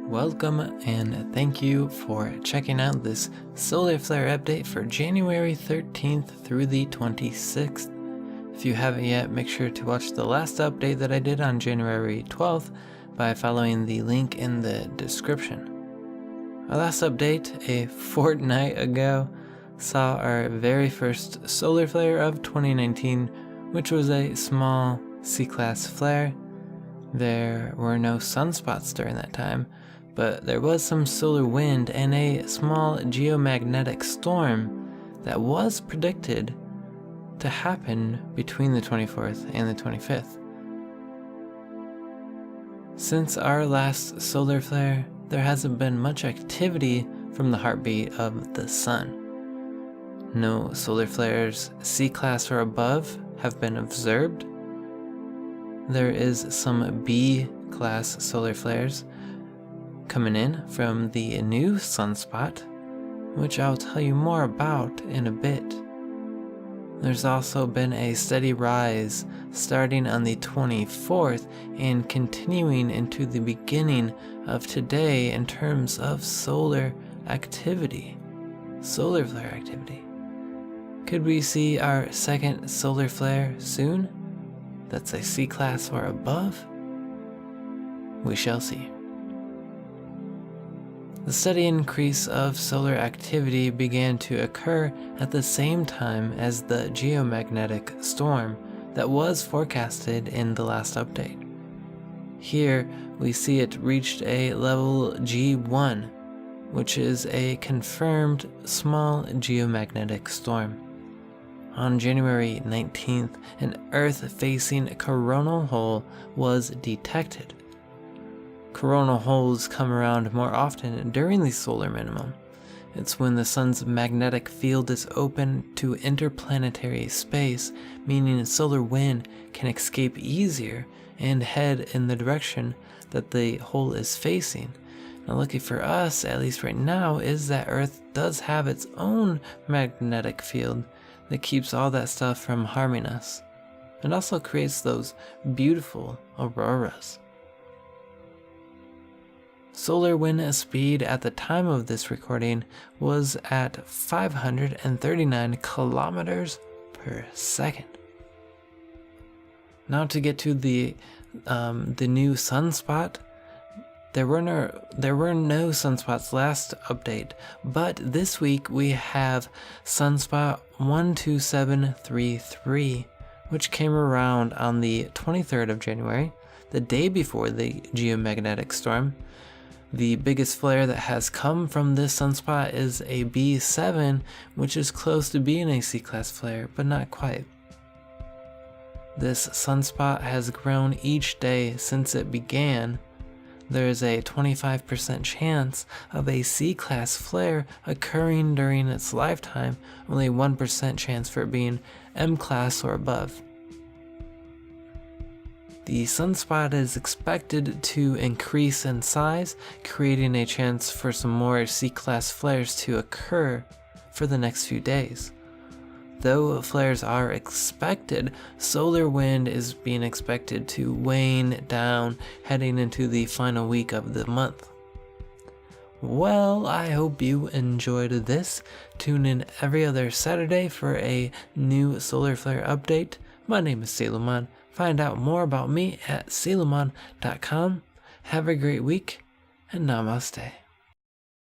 Welcome and thank you for checking out this solar flare update for January 13th through the 26th. If you haven't yet, make sure to watch the last update that I did on January 12th by following the link in the description. Our last update, a fortnight ago, saw our very first solar flare of 2019, which was a small C-class flare. There were no sunspots during that time, but there was some solar wind and a small geomagnetic storm that was predicted to happen between the 24th and the 25th. Since our last solar flare, there hasn't been much activity from the heartbeat of the sun. No solar flares C-class or above have been observed. There is some B-class solar flares coming in from the new sunspot, which I'll tell you more about in a bit. There's also been a steady rise starting on the 24th and continuing into the beginning of today in terms of solar activity, solar flare activity. Could we see our second solar flare soon? That's a C-class or above? We shall see. The steady increase of solar activity began to occur at the same time as the geomagnetic storm that was forecasted in the last update. Here we see it reached a level G1, which is a confirmed small geomagnetic storm. On January 19th, an Earth-facing coronal hole was detected. Coronal holes come around more often during the solar minimum. It's when the sun's magnetic field is open to interplanetary space, meaning solar wind can escape easier and head in the direction that the hole is facing. Now, lucky for us, at least right now, is that Earth does have its own magnetic field that keeps all that stuff from harming us. It also creates those beautiful auroras. Solar wind speed at the time of this recording was at 539 kilometers per second. Now to get to the new sunspot. There were no sunspots last update, but this week we have sunspot 12733, which came around on the 23rd of January, the day before the geomagnetic storm. The biggest flare that has come from this sunspot is a B7, which is close to being a C-class flare, but not quite. This sunspot has grown each day since it began. There is a 25% chance of a C-class flare occurring during its lifetime, only 1% chance for it being M-class or above. The sunspot is expected to increase in size, creating a chance for some more C-class flares to occur for the next few days. Though flares are expected, solar wind is being expected to wane down heading into the final week of the month. Well, I hope you enjoyed this. Tune in every other Saturday for a new solar flare update. My name is Selomon. Find out more about me at selomon.com. Have a great week, and namaste.